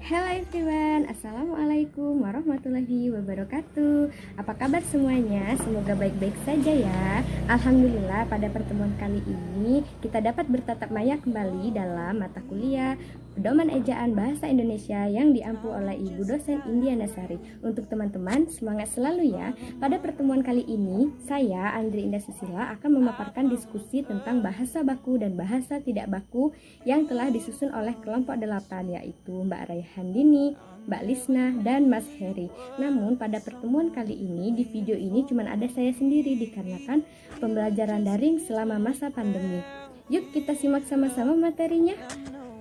Hello everyone, Assalamualaikum warahmatullahi wabarakatuh. Apa kabar semuanya? Semoga baik-baik saja ya. Alhamdulillah pada pertemuan kali ini kita dapat bertatap maya kembali dalam mata kuliah Pedoman Ejaan Bahasa Indonesia yang diampu oleh Ibu dosen Indiana Sari. Untuk teman-teman, semangat selalu ya. Pada pertemuan kali ini, saya Andri Indah Susila akan memaparkan diskusi tentang bahasa baku dan bahasa tidak baku yang telah disusun oleh kelompok 8, yaitu Mbak Rayhandini, Mbak Lisna, dan Mas Heri. Namun pada pertemuan kali ini, di video ini cuma ada saya sendiri dikarenakan pembelajaran daring selama masa pandemi. Yuk kita simak sama-sama materinya.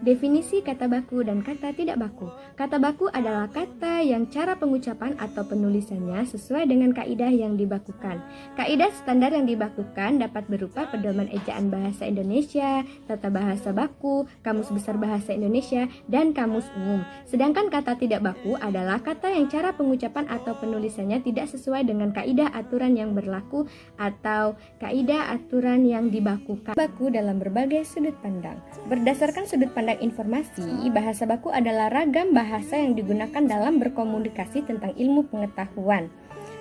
Definisi kata baku dan kata tidak baku. Kata baku adalah kata yang cara pengucapan atau penulisannya sesuai dengan kaidah yang dibakukan. Kaidah standar yang dibakukan dapat berupa pedoman ejaan bahasa Indonesia, tata bahasa baku, kamus besar bahasa Indonesia, dan kamus umum. Sedangkan kata tidak baku adalah kata yang cara pengucapan atau penulisannya tidak sesuai dengan kaidah aturan yang berlaku atau kaidah aturan yang dibakukan. Baku dalam berbagai sudut pandang. Berdasarkan sudut pandang informasi, bahasa baku adalah ragam bahasa yang digunakan dalam berkomunikasi tentang ilmu pengetahuan.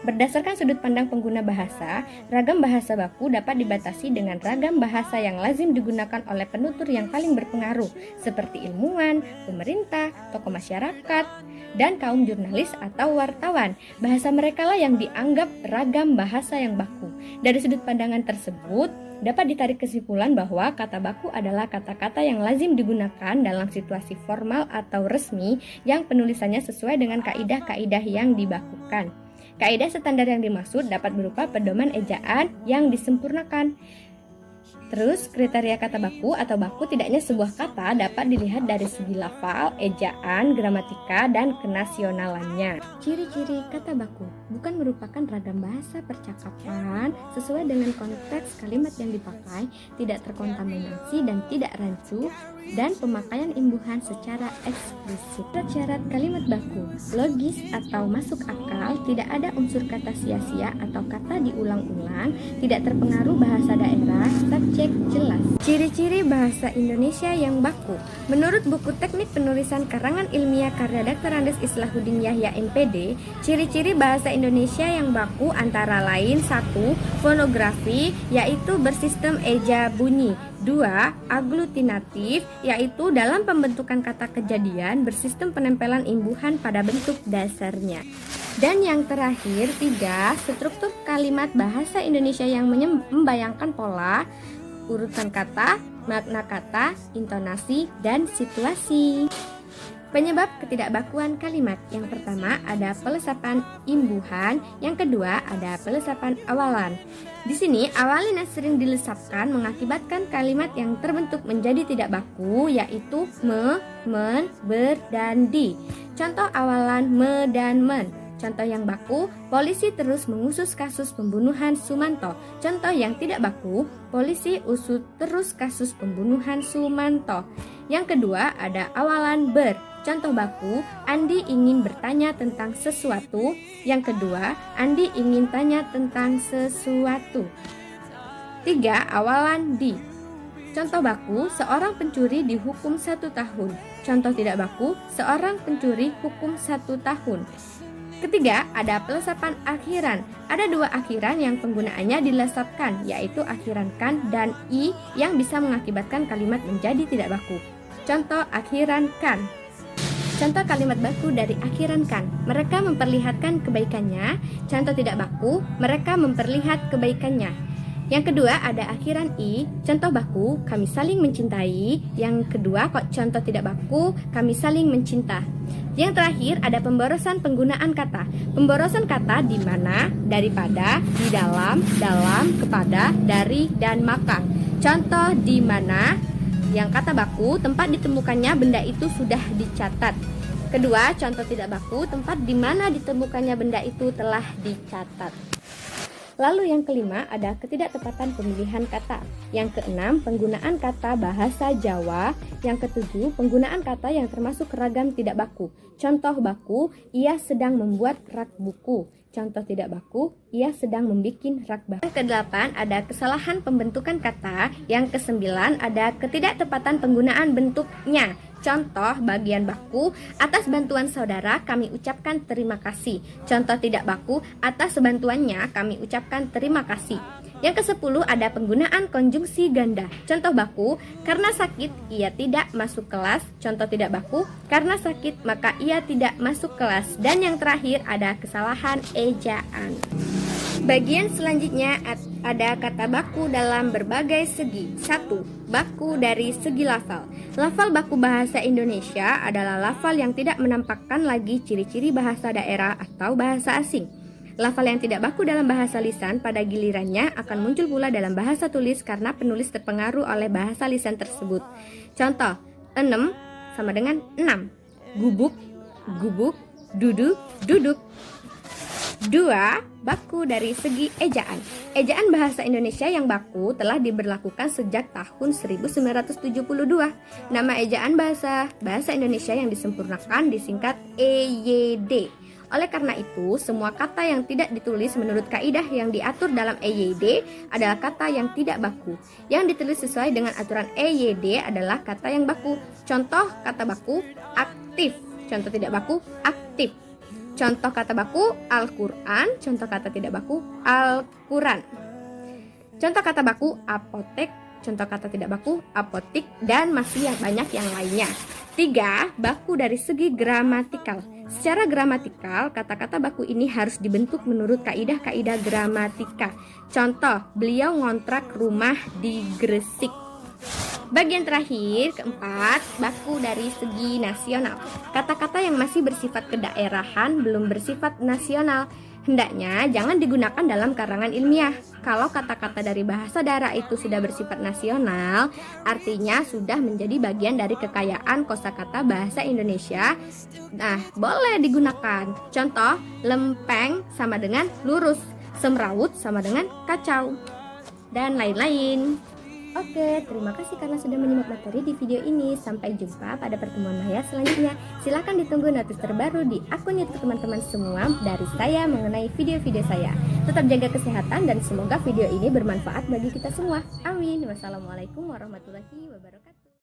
Berdasarkan sudut pandang pengguna bahasa, ragam bahasa baku dapat dibatasi dengan ragam bahasa yang lazim digunakan oleh penutur yang paling berpengaruh, seperti ilmuwan, pemerintah, tokoh masyarakat, dan kaum jurnalis atau wartawan. Bahasa merekalah yang dianggap ragam bahasa yang baku. Dari sudut pandangan tersebut, dapat ditarik kesimpulan bahwa kata baku adalah kata-kata yang lazim digunakan dalam situasi formal atau resmi yang penulisannya sesuai dengan kaidah-kaidah yang dibakukan. Kaidah standar yang dimaksud dapat berupa pedoman ejaan yang disempurnakan. Terus, kriteria kata baku atau baku tidaknya sebuah kata dapat dilihat dari segi lafal, ejaan, gramatika, dan kenasionalannya. Ciri-ciri kata baku bukan merupakan ragam bahasa percakapan sesuai dengan konteks kalimat yang dipakai, tidak terkontaminasi dan tidak rancu, dan pemakaian imbuhan secara eksplisit. Syarat kalimat baku, logis atau masuk akal, tidak ada unsur kata sia-sia atau kata diulang-ulang, tidak terpengaruh bahasa daerah, subjek jelas. Ciri-ciri bahasa Indonesia yang baku. Menurut buku Teknik Penulisan Karangan Ilmiah karya Dr. Andes Islahuddin Yahya MPD, ciri-ciri bahasa Indonesia yang baku antara lain 1. Fonografi, yaitu bersistem eja bunyi. 2. Aglutinatif, yaitu dalam pembentukan kata kejadian bersistem penempelan imbuhan pada bentuk dasarnya. Dan yang terakhir 3. Struktur kalimat bahasa Indonesia yang membayangkan pola, urutan kata, makna kata, intonasi, dan situasi. Penyebab ketidakbakuan kalimat. Yang pertama ada pelesapan imbuhan, yang kedua ada pelesapan awalan. Di sini awalan yang sering dilesapkan mengakibatkan kalimat yang terbentuk menjadi tidak baku, yaitu me, men, ber, dan di. Contoh awalan me dan men. Contoh yang baku, polisi terus mengusus kasus pembunuhan Sumanto. Contoh yang tidak baku, polisi usut terus kasus pembunuhan Sumanto. Yang kedua ada awalan ber. Contoh baku, Andi ingin bertanya tentang sesuatu. Yang kedua, Andi ingin tanya tentang sesuatu. 3. Awalan di. Contoh baku, seorang pencuri dihukum 1 tahun. Contoh tidak baku, seorang pencuri hukum 1 tahun. Ketiga, ada pelesapan akhiran. Ada 2 akhiran yang penggunaannya dilesapkan, yaitu akhiran kan dan i yang bisa mengakibatkan kalimat menjadi tidak baku. Contoh akhiran kan. Contoh kalimat baku dari akhiran kan. Mereka memperlihatkan kebaikannya. Contoh tidak baku, mereka memperlihat kebaikannya. Yang kedua ada akhiran i. Contoh baku, kami saling mencintai. Yang kedua contoh tidak baku, kami saling mencinta. Yang terakhir ada pemborosan penggunaan kata. Pemborosan kata di mana, daripada, di dalam, kepada, dari, dan maka. Contoh di mana, yang kata baku, tempat ditemukannya benda itu sudah dicatat. Kedua, contoh tidak baku, tempat di mana ditemukannya benda itu telah dicatat. Lalu yang kelima ada ketidaktepatan pemilihan kata. Yang keenam penggunaan kata bahasa Jawa. Yang ketujuh penggunaan kata yang termasuk ragam tidak baku. Contoh baku, ia sedang membuat rak buku. contoh tidak baku, ia sedang membikin rak baku. Yang ke-8 ada kesalahan pembentukan kata. Yang ke-9 ada ketidaktepatan penggunaan bentuknya. Contoh bagian baku, atas bantuan saudara kami ucapkan terima kasih. Contoh tidak baku, atas bantuannya kami ucapkan terima kasih. Yang ke-10 ada penggunaan konjungsi ganda. Contoh baku, karena sakit ia tidak masuk kelas. Contoh tidak baku, karena sakit maka ia tidak masuk kelas. Dan yang terakhir ada kesalahan ejaan. Bagian selanjutnya ada kata baku dalam berbagai segi. 1. Baku dari segi lafal. Lafal baku bahasa Indonesia adalah lafal yang tidak menampakkan lagi ciri-ciri bahasa daerah atau bahasa asing. Lafal yang tidak baku dalam bahasa lisan pada gilirannya akan muncul pula dalam bahasa tulis karena penulis terpengaruh oleh bahasa lisan tersebut. Contoh, 6 sama dengan 6. Gubuk, gubuk, duduk, duduk. 2. Baku dari segi ejaan. Ejaan bahasa Indonesia yang baku telah diberlakukan sejak tahun 1972. Nama ejaan bahasa Indonesia yang disempurnakan disingkat EYD. Oleh karena itu, semua kata yang tidak ditulis menurut kaidah yang diatur dalam EYD adalah kata yang tidak baku. Yang ditulis sesuai dengan aturan EYD adalah kata yang baku. Contoh kata baku, aktif. Contoh tidak baku, aktif. Contoh kata baku, Al-Quran. Contoh kata tidak baku, Al-Quran. Contoh kata baku, apotek. Contoh kata tidak baku, apotik. Dan masih banyak yang lainnya. 3. Baku dari segi gramatikal. Secara gramatikal, kata-kata baku ini harus dibentuk menurut kaidah-kaidah gramatika. Contoh, beliau ngontrak rumah di Gresik. Bagian terakhir, keempat, baku dari segi nasional. Kata-kata yang masih bersifat kedaerahan belum bersifat nasional. Hendaknya jangan digunakan dalam karangan ilmiah. Kalau kata-kata dari bahasa daerah itu sudah bersifat nasional, artinya sudah menjadi bagian dari kekayaan kosakata bahasa Indonesia. Nah, boleh digunakan. Contoh, lempeng sama dengan lurus, semrawut sama dengan kacau, dan lain-lain. Oke, terima kasih karena sudah menyimak materi di video ini. Sampai jumpa pada pertemuan Maya selanjutnya. Silahkan ditunggu notif terbaru di akun YouTube teman-teman semua dari saya mengenai video-video saya. Tetap jaga kesehatan dan semoga video ini bermanfaat bagi kita semua. Amin. Wassalamualaikum warahmatullahi wabarakatuh.